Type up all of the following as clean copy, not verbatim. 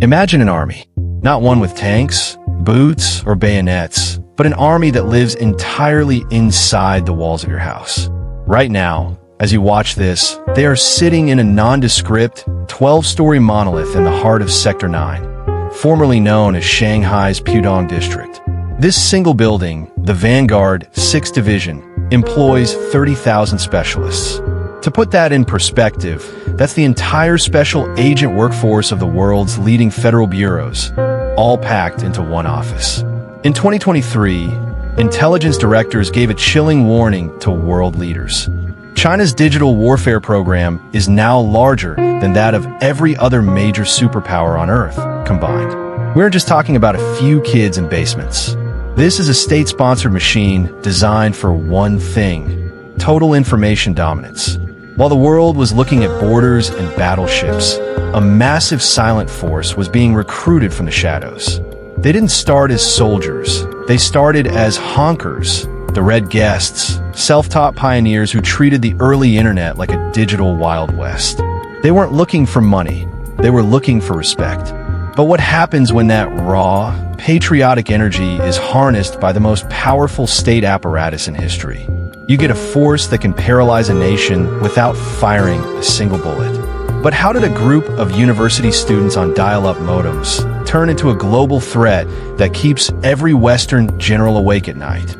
Imagine an army, not one with tanks, boots, or bayonets, but an army that lives entirely inside the walls of your house. Right now, as you watch this, they are sitting in a nondescript, 12-story monolith in the heart of Sector 9, formerly known as Shanghai's Pudong district. This single building, the Vanguard 6th Division, employs 30,000 specialists. To put that in perspective, that's the entire special agent workforce of the world's leading federal bureaus, all packed into one office. In 2023, intelligence directors gave a chilling warning to world leaders. China's digital warfare program is now larger than that of every other major superpower on Earth combined. We're just talking about a few kids in basements. This is a state-sponsored machine designed for one thing: total information dominance. While the world was looking at borders and battleships, a massive silent force was being recruited from the shadows. They didn't start as soldiers. They started as Honkers, the Red Guests, self-taught pioneers who treated the early internet like a digital Wild West. They weren't looking for money. They were looking for respect. But what happens when that raw, patriotic energy is harnessed by the most powerful state apparatus in history? You get a force that can paralyze a nation without firing a single bullet. But how did a group of university students on dial-up modems turn into a global threat that keeps every Western general awake at night?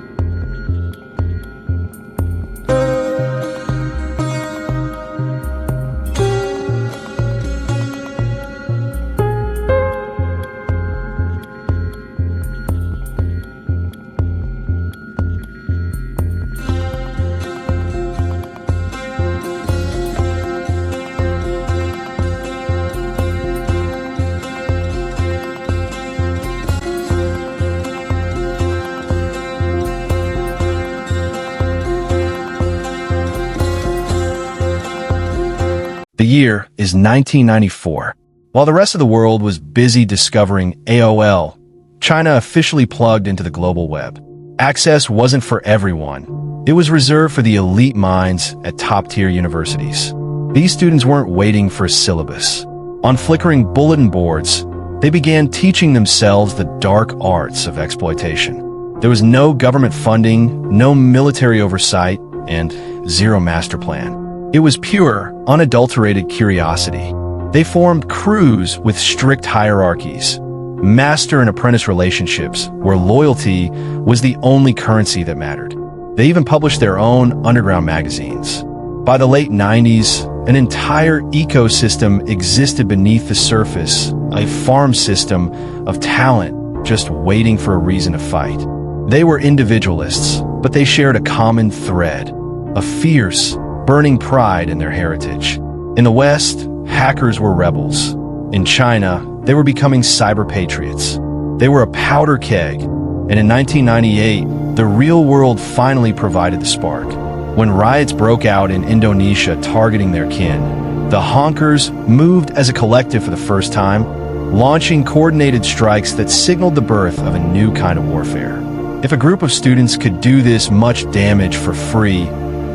The year is 1994. While the rest of the world was busy discovering AOL, China officially plugged into the global web. Access wasn't for everyone. It was reserved for the elite minds at top-tier universities. These students weren't waiting for a syllabus. On flickering bulletin boards, they began teaching themselves the dark arts of exploitation. There was no government funding, no military oversight, and zero master plan. It was pure, unadulterated curiosity. They formed crews with strict hierarchies, master and apprentice relationships where loyalty was the only currency that mattered. They even published their own underground magazines. By the late 90s, an entire ecosystem existed beneath the surface, a farm system of talent just waiting for a reason to fight. They were individualists, but they shared a common thread, a fierce, burning pride in their heritage. In the West, hackers were rebels. In China, they were becoming cyber patriots. They were a powder keg, and in 1998, the real world finally provided the spark. When riots broke out in Indonesia targeting their kin, the Honkers moved as a collective for the first time, launching coordinated strikes that signaled the birth of a new kind of warfare. If a group of students could do this much damage for free,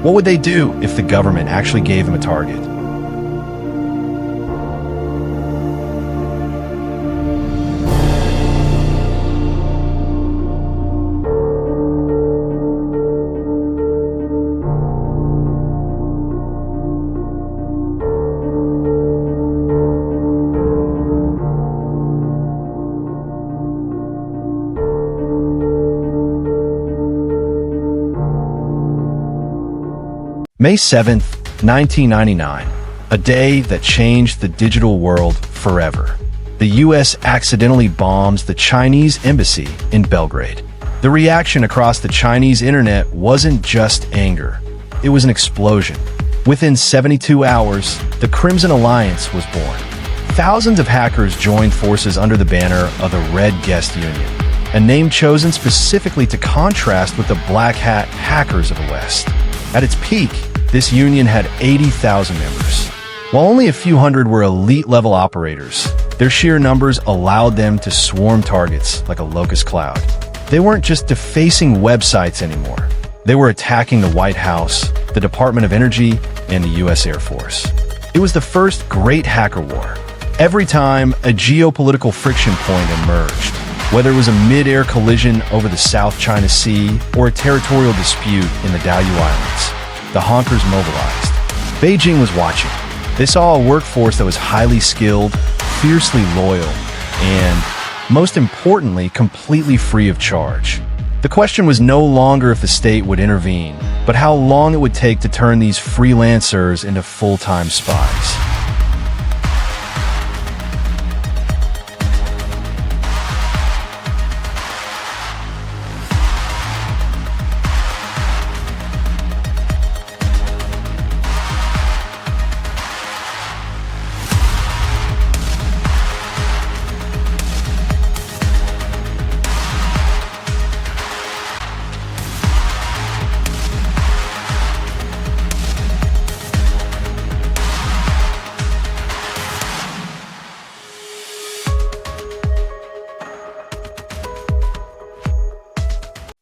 what would they do if the government actually gave them a target? May 7th, 1999, a day that changed the digital world forever. The US accidentally bombs the Chinese embassy in Belgrade. The reaction across the Chinese internet wasn't just anger, it was an explosion. Within 72 hours, the Crimson Alliance was born. Thousands of hackers joined forces under the banner of the Red Guest Union, a name chosen specifically to contrast with the Black Hat hackers of the West. At its peak, this union had 80,000 members. While only a few hundred were elite-level operators, their sheer numbers allowed them to swarm targets like a locust cloud. They weren't just defacing websites anymore. They were attacking the White House, the Department of Energy, and the US Air Force. It was the first great hacker war, Every time a geopolitical friction point emerged, whether it was a mid-air collision over the South China Sea or a territorial dispute in the Diaoyu Islands, the Honkers mobilized. Beijing was watching. They saw a workforce that was highly skilled, fiercely loyal, and, most importantly, completely free of charge. The question was no longer if the state would intervene, but how long it would take to turn these freelancers into full-time spies.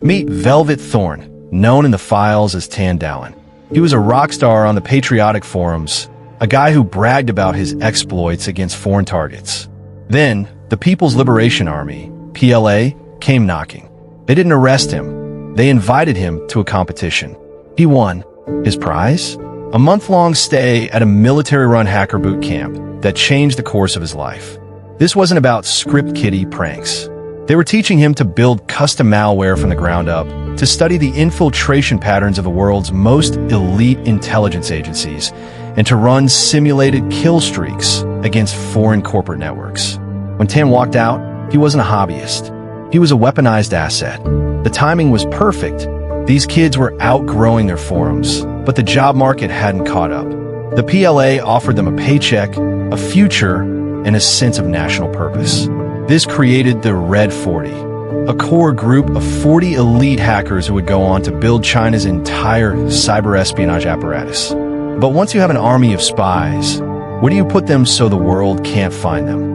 Meet Velvet Thorn, known in the files as Tan Dallin. He was a rock star on the patriotic forums, a guy who bragged about his exploits against foreign targets. Then, the People's Liberation Army, PLA, came knocking. They didn't arrest him. They invited him to a competition. He won. His prize? A month-long stay at a military-run hacker boot camp that changed the course of his life. This wasn't about script kiddie pranks. They were teaching him to build custom malware from the ground up, to study the infiltration patterns of the world's most elite intelligence agencies, and to run simulated kill streaks against foreign corporate networks. When Tan walked out, he wasn't a hobbyist. He was a weaponized asset. The timing was perfect. These kids were outgrowing their forums, but the job market hadn't caught up. The PLA offered them a paycheck, a future, and a sense of national purpose. This created the Red 40, a core group of 40 elite hackers who would go on to build China's entire cyber espionage apparatus. But once you have an army of spies, where do you put them so the world can't find them?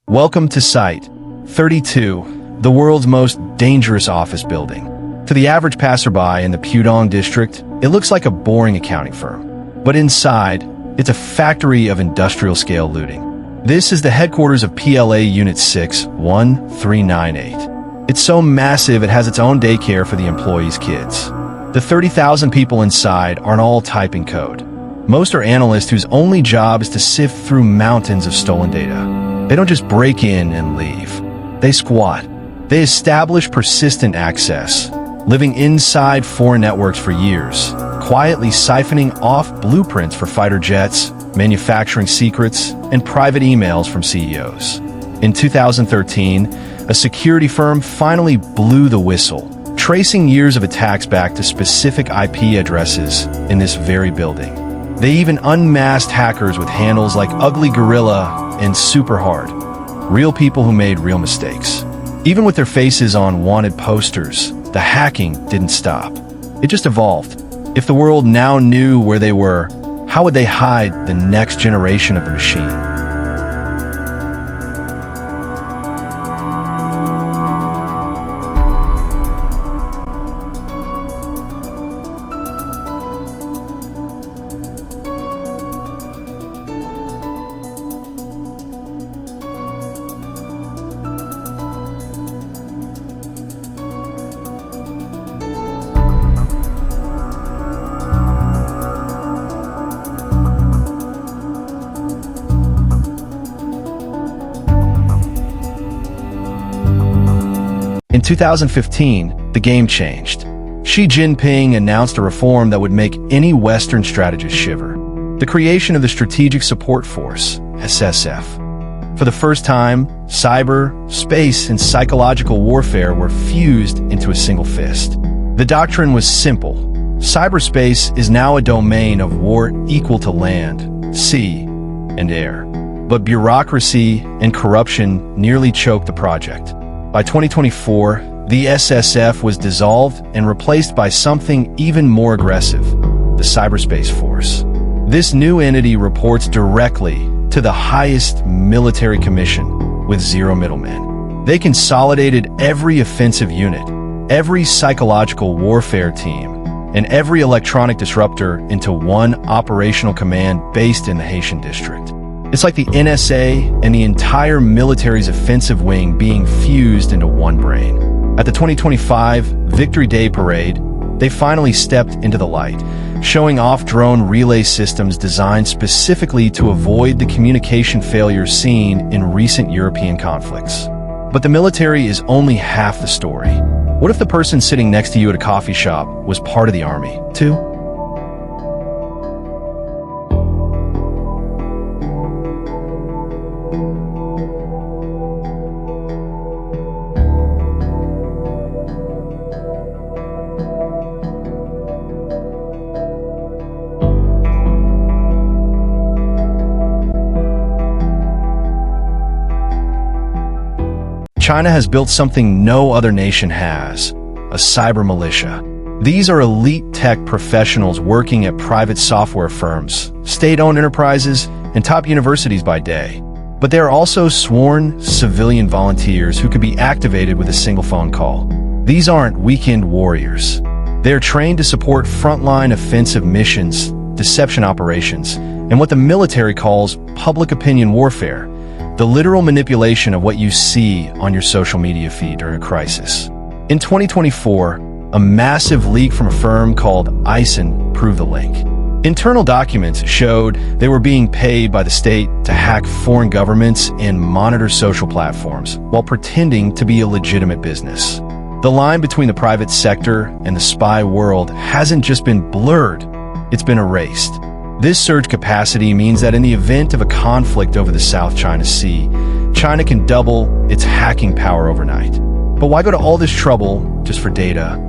Welcome to Site 32, the world's most dangerous office building. To the average passerby in the Pudong district, it looks like a boring accounting firm. But inside, it's a factory of industrial-scale looting. This is the headquarters of PLA Unit 6-1398. It's so massive it has its own daycare for the employees' kids. The 30,000 people inside aren't all typing code. Most are analysts whose only job is to sift through mountains of stolen data. They don't just break in and leave. They squat. They establish persistent access, living inside foreign networks for years, quietly siphoning off blueprints for fighter jets, manufacturing secrets, and private emails from CEOs. In 2013, a security firm finally blew the whistle, tracing years of attacks back to specific IP addresses in this very building. They even unmasked hackers with handles like Ugly Gorilla and Super Hard, real people who made real mistakes. Even with their faces on wanted posters, the hacking didn't stop. It just evolved. If the world now knew where they were, how would they hide the next generation of the machine? In 2015, the game changed. Xi Jinping announced a reform that would make any Western strategist shiver. The creation of the Strategic Support Force, SSF. For the first time, cyber, space, and psychological warfare were fused into a single fist. The doctrine was simple. Cyberspace is now a domain of war equal to land, sea, and air. But bureaucracy and corruption nearly choked the project. By 2024, the SSF was dissolved and replaced by something even more aggressive, the Cyberspace Force. This new entity reports directly to the highest military commission with zero middlemen. They consolidated every offensive unit, every psychological warfare team, and every electronic disruptor into one operational command based in the Haitian district. It's like the NSA and the entire military's offensive wing being fused into one brain. At the 2025 Victory Day Parade, they finally stepped into the light, showing off drone relay systems designed specifically to avoid the communication failures seen in recent European conflicts. But the military is only half the story. What if the person sitting next to you at a coffee shop was part of the army, too? China has built something no other nation has, a cyber militia. These are elite tech professionals working at private software firms, state-owned enterprises, and top universities by day. But they are also sworn civilian volunteers who could be activated with a single phone call. These aren't weekend warriors. They are trained to support frontline offensive missions, deception operations, and what the military calls public opinion warfare, the literal manipulation of what you see on your social media feed during a crisis. In 2024, a massive leak from a firm called Eisen proved the link. Internal documents showed they were being paid by the state to hack foreign governments and monitor social platforms while pretending to be a legitimate business. The line between the private sector and the spy world hasn't just been blurred, it's been erased. This surge capacity means that in the event of a conflict over the South China Sea, China can double its hacking power overnight. But why go to all this trouble just for data?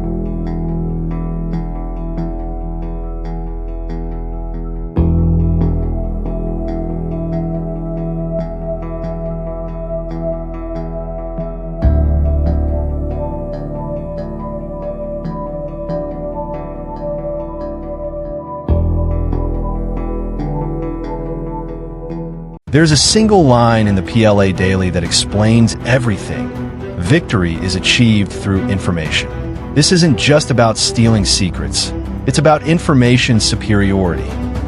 There's a single line in the PLA Daily that explains everything. Victory is achieved through information. This isn't just about stealing secrets. It's about information superiority.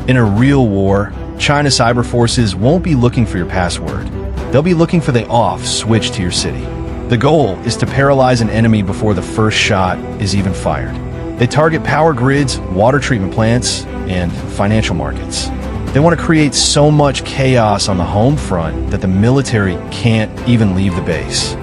In a real war, China's cyber forces won't be looking for your password. They'll be looking for the off switch to your city. The goal is to paralyze an enemy before the first shot is even fired. They target power grids, water treatment plants, and financial markets. They want to create so much chaos on the home front that the military can't even leave the base.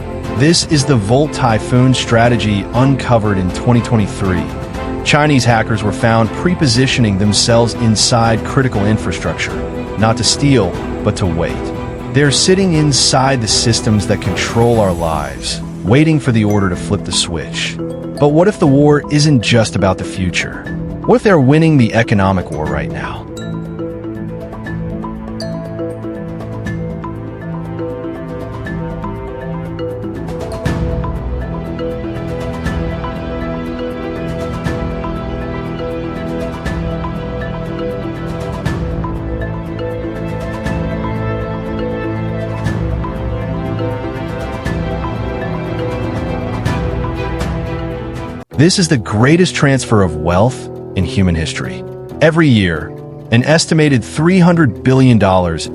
This is the Volt Typhoon strategy uncovered in 2023. Chinese hackers were found pre-positioning themselves inside critical infrastructure, not to steal, but to wait. They're sitting inside the systems that control our lives, waiting for the order to flip the switch. But what if the war isn't just about the future? What if they're winning the economic war right now? This is the greatest transfer of wealth in human history. Every year, an estimated $300 billion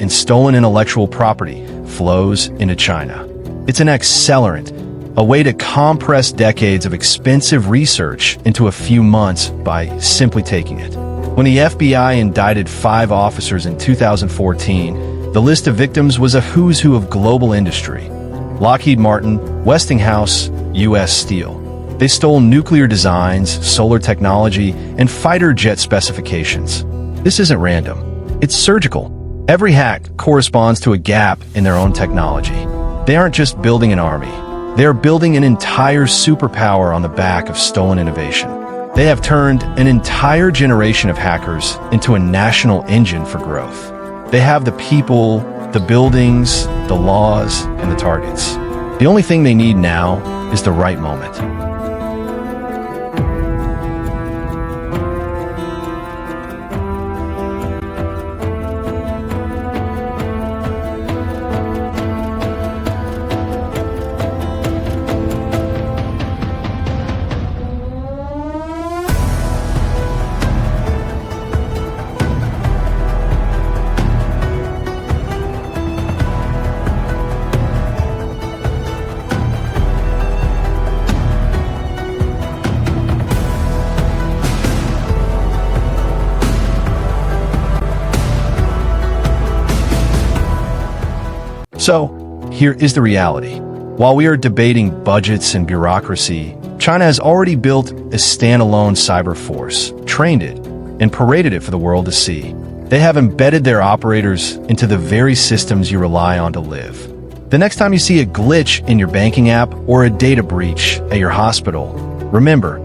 in stolen intellectual property flows into China. It's an accelerant, a way to compress decades of expensive research into a few months by simply taking it. When the FBI indicted 5 officers in 2014, the list of victims was a who's who of global industry. Lockheed Martin, Westinghouse, U.S. Steel. They stole nuclear designs, solar technology, and fighter jet specifications. This isn't random. It's surgical. Every hack corresponds to a gap in their own technology. They aren't just building an army. They are building an entire superpower on the back of stolen innovation. They have turned an entire generation of hackers into a national engine for growth. They have the people, the buildings, the laws, and the targets. The only thing they need now is the right moment. So, here is the reality. While we are debating budgets and bureaucracy, China has already built a standalone cyber force, trained it, and paraded it for the world to see. They have embedded their operators into the very systems you rely on to live. The next time you see a glitch in your banking app or a data breach at your hospital, remember,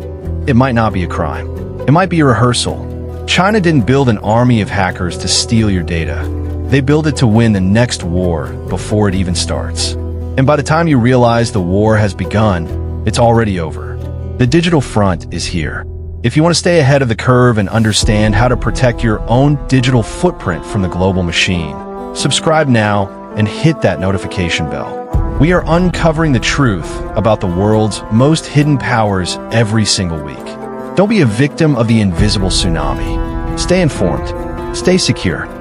it might not be a crime. It might be a rehearsal. China didn't build an army of hackers to steal your data. They build it to win the next war before it even starts. And by the time you realize the war has begun, it's already over. The digital front is here. If you want to stay ahead of the curve and understand how to protect your own digital footprint from the global machine, subscribe now and hit that notification bell. We are uncovering the truth about the world's most hidden powers every single week. Don't be a victim of the invisible tsunami. Stay informed. Stay secure.